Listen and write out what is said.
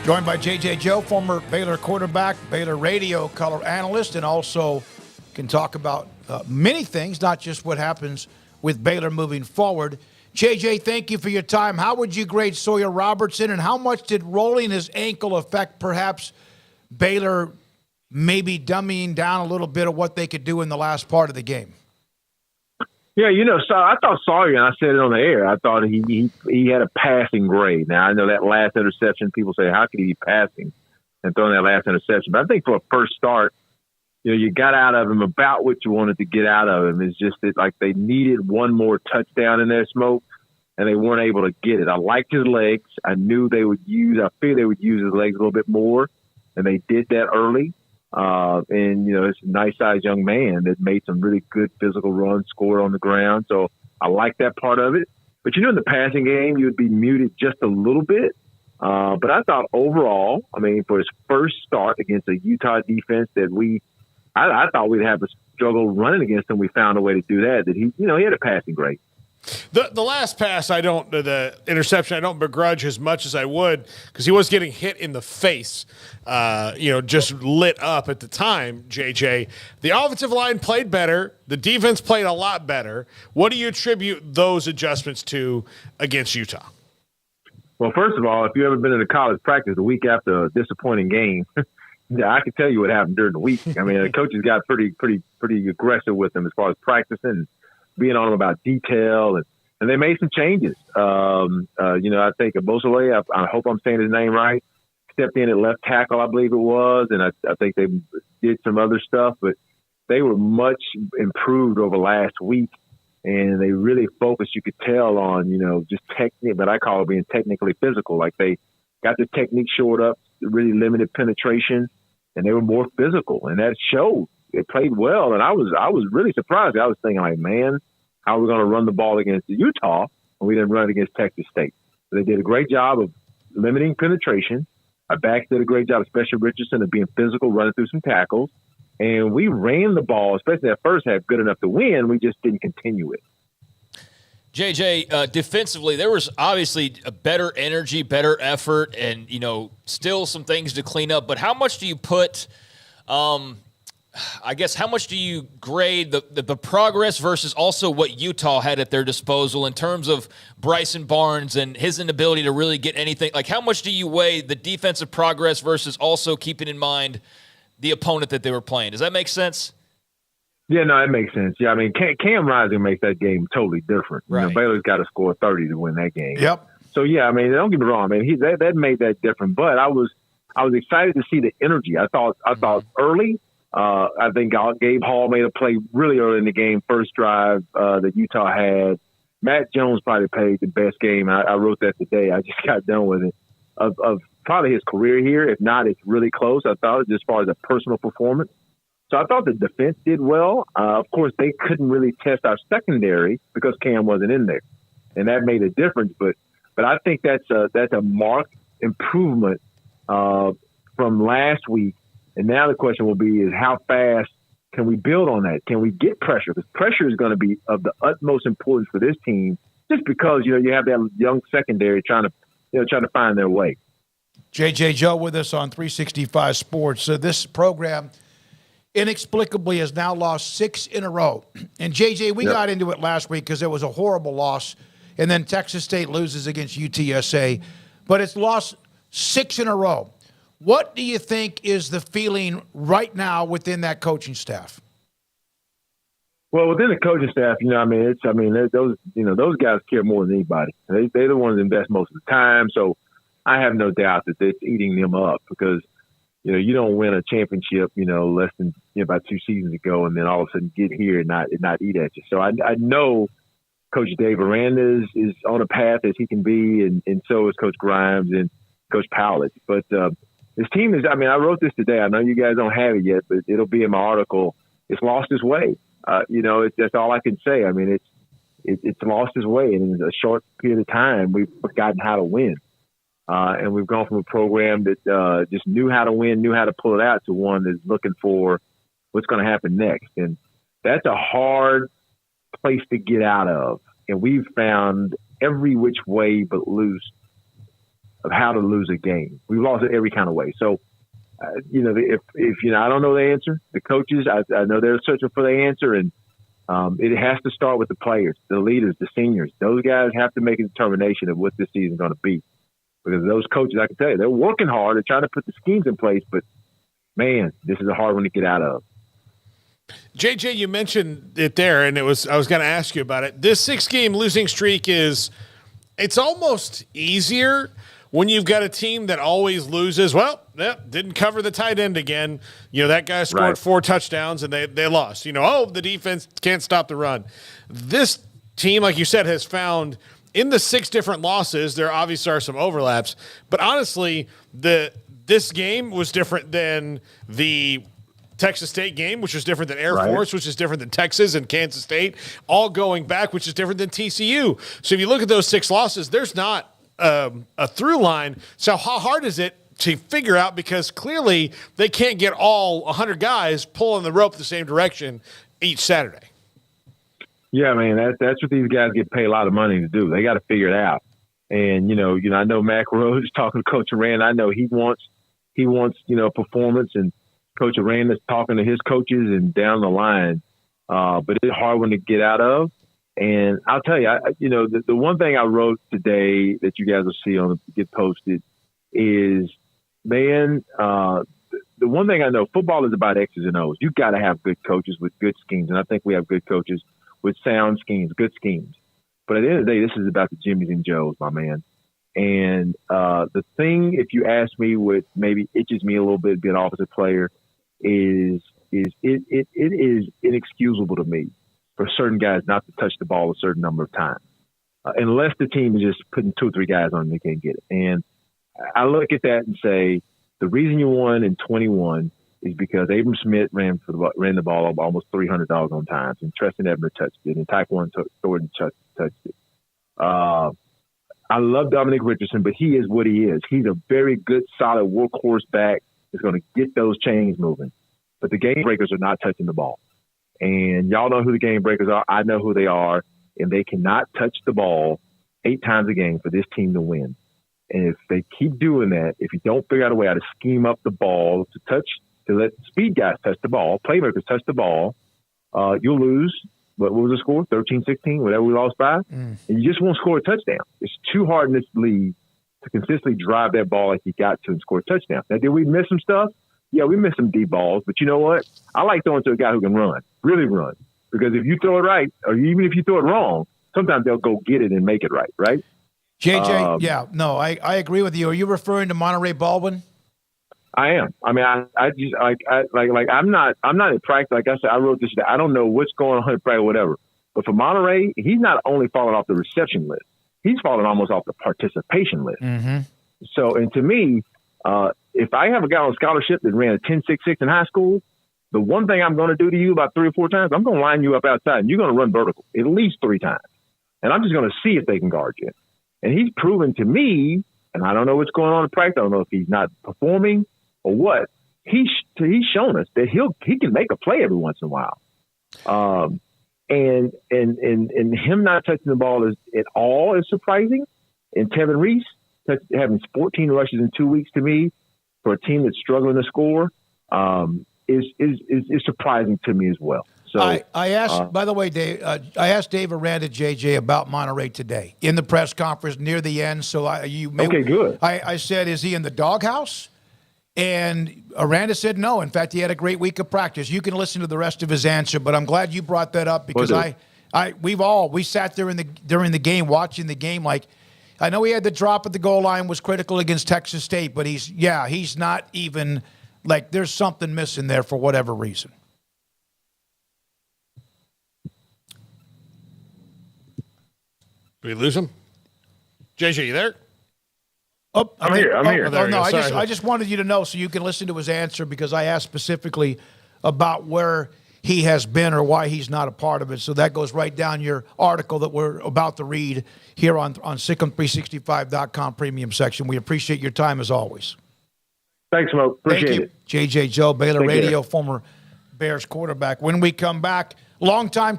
Joined by J.J. Joe, former Baylor quarterback, Baylor Radio Color Analyst, and also can talk about many things, not just what happens with Baylor moving forward. J.J., thank you for your time. How would you grade Sawyer Robertson, and how much did rolling his ankle affect perhaps Baylor maybe dummying down a little bit of what they could do in the last part of the game? Yeah, so I thought Sawyer, and I said it on the air, I thought he had a passing grade. Now, I know that last interception, people say, how could he be passing and throwing that last interception? But I think for a first start, you got out of him about what you wanted to get out of him. It's just that, like, they needed one more touchdown in their smoke, and they weren't able to get it. I liked his legs. I figured they would use his legs a little bit more, and they did that early. It's a nice-sized young man that made some really good physical runs, scored on the ground. So I like that part of it. But, in the passing game, you would be muted just a little bit. But I thought overall, for his first start against a Utah defense that I thought we'd have a struggle running against him. We found a way to do that he had a passing grade. The last pass, the interception, I don't begrudge as much as I would, because he was getting hit in the face, just lit up at the time, JJ. The offensive line played better. The defense played a lot better. What do you attribute those adjustments to against Utah? Well, first of all, if you've ever been in a college practice a week after a disappointing game, yeah, I can tell you what happened during the week. The coaches got pretty aggressive with them as far as practicing, being on them about detail, and they made some changes. I think Abosole, I hope I'm saying his name right, stepped in at left tackle, I believe it was, and I think they did some other stuff, but they were much improved over last week, and they really focused, you could tell, on, just technique, but I call it being technically physical. Like, they got the technique shored up, really limited penetration, and they were more physical, and that showed. They played well, and I was really surprised. I was thinking, like, man, how are we going to run the ball against Utah when we didn't run it against Texas State? But they did a great job of limiting penetration. Our backs did a great job, especially Richardson, of being physical, running through some tackles. And we ran the ball, especially that first half, good enough to win. We just didn't continue it. JJ, defensively, there was obviously a better energy, better effort, and, still some things to clean up. But how much do you put how much do you grade the progress versus also what Utah had at their disposal in terms of Bryson Barnes and his inability to really get anything? Like, how much do you weigh the defensive progress versus also keeping in mind the opponent that they were playing? Does that make sense? Yeah, no, it makes sense. Yeah, Cam Rising makes that game totally different. Right. Baylor's got to score 30 to win that game. Yep. So, yeah, don't get me wrong. That made that different. But I was excited to see the energy. I thought early. I think Gabe Hall made a play really early in the game, first drive that Utah had. Matt Jones probably played the best game. I wrote that today. I just got done with it. Of probably his career here. If not, it's really close. I thought, as far as a personal performance. So I thought the defense did well. Of course, they couldn't really test our secondary because Cam wasn't in there, and that made a difference. But I think that's a marked improvement from last week. And now the question will be is how fast can we build on that? Can we get pressure? Because pressure is going to be of the utmost importance for this team, just because you have that young secondary trying to find their way. J.J. Joe with us on 365 Sports. So this program inexplicably has now lost 6 in a row. And, J.J., we got into it last week because it was a horrible loss, and then Texas State loses against UTSA. But it's lost 6 in a row. What do you think is the feeling right now within that coaching staff? Well, within the coaching staff, those guys care more than anybody. They're the ones that invest most of the time. So I have no doubt that it's eating them up because, you don't win a championship, less than about 2 seasons ago, and then all of a sudden get here and not eat at you. So I know Coach Dave Aranda is on a path as he can be, and so is Coach Grimes and Coach Powlett. But this team is, I wrote this today. I know you guys don't have it yet, but it'll be in my article. It's lost its way. That's all I can say. It's lost its way. And in a short period of time, we've forgotten how to win. And we've gone from a program that just knew how to win, knew how to pull it out, to one that's looking for what's going to happen next. And that's a hard place to get out of. And we've found every which way but loose of how to lose a game. We've lost it every kind of way. So, if I don't know the answer, the coaches, I know they're searching for the answer, and it has to start with the players, the leaders, the seniors. Those guys have to make a determination of what this season is going to be. Because those coaches, I can tell you, they're working hard. They're trying to put the schemes in place, but, man, this is a hard one to get out of. JJ, you mentioned it there, and I was going to ask you about it. This 6-game losing streak it's almost easier when you've got a team that always loses. Well, didn't cover the tight end again. That guy scored 4 touchdowns, and they lost. The defense can't stop the run. This team, like you said, has found in the 6 different losses, there obviously are some overlaps. But honestly, this game was different than the Texas State game, which was different than Air Force, which is different than Texas and Kansas State, all going back, which is different than TCU. So if you look at those 6 losses, there's not a through line. So how hard is it to figure out? Because clearly they can't get all 100 guys pulling the rope the same direction each Saturday. Yeah, man, that's what these guys get paid a lot of money to do. They got to figure it out. And I know Mac Rhodes talking to Coach Aranda. I know he wants performance, and Coach Aranda is talking to his coaches and down the line. But it's a hard one to get out of. And I'll tell you, the one thing I wrote today that you guys will see get posted is, man, the one thing I know, football is about X's and O's. You've got to have good coaches with good schemes, and I think we have good coaches with sound schemes, good schemes. But at the end of the day, this is about the Jimmies and Joes, my man. And the thing, if you ask me, what maybe itches me a little bit being an offensive player is it is inexcusable to me for certain guys not to touch the ball a certain number of times, unless the team is just putting 2 or 3 guys on and they can't get it. And I look at that and say, the reason you won in 21 is because Abram Smith ran the ball almost 300 doggone times, and Treston Ebner touched it, and Tyquan Thornton touched it. I love Dominic Richardson, but he is what he is. He's a very good, solid workhorse back that's going to get those chains moving. But the game breakers are not touching the ball. And y'all know who the game breakers are. I know who they are. And they cannot touch the ball 8 times a game for this team to win. And if they keep doing that, if you don't figure out a way how to scheme up the ball to let speed guys touch the ball, playmakers touch the ball, you'll lose. What was the score? 13-16, whatever we lost by. And you just won't score a touchdown. It's too hard in this league to consistently drive that ball like you got to and score a touchdown. Now, did we miss some stuff? Yeah, we missed some deep balls. But you know what? I like throwing to a guy who can run, really run. Because if you throw it right, or even if you throw it wrong, sometimes they'll go get it and make it right? JJ, I agree with you. Are you referring to Monterey Baldwin? I am. I mean, I'm not in practice. Like I said, I wrote this down. I don't know what's going on in practice or whatever. But for Monterey, he's not only falling off the reception list, he's falling almost off the participation list. Mm-hmm. So, and to me, if I have a guy on scholarship that ran a 10.66 in high school, the one thing I'm going to do to you about 3 or 4 times, I'm going to line you up outside, and you're going to run vertical at least 3 times. And I'm just going to see if they can guard you. And he's proven to me, and I don't know what's going on in practice. I don't know if he's not performing or what. He's shown us that he can make a play every once in a while. And him not touching the ball at all is surprising. And Tevin Reese having 14 rushes in 2 weeks to me for a team that's struggling to score is surprising to me as well. So I asked, by the way, Dave, I asked Dave Aranda, JJ, about Monterey today in the press conference near the end. So okay, good. I said, is he in the doghouse? And Aranda said no. In fact, he had a great week of practice. You can listen to the rest of his answer, but I'm glad you brought that up because we sat there during the game watching the game. Like, I know he had the drop at the goal line, was critical against Texas State, but he's not even like there's something missing there for whatever reason. Did we lose him? JJ, you there? Oh, I'm here. No, I just wanted you to know so you can listen to his answer because I asked specifically about where he has been or why he's not a part of it. So that goes right down your article that we're about to read here on Sic'Em365.com premium section. We appreciate your time as always. Thanks, Mo. Appreciate it. JJ Joe, Baylor Radio, former Bears quarterback. When we come back, longtime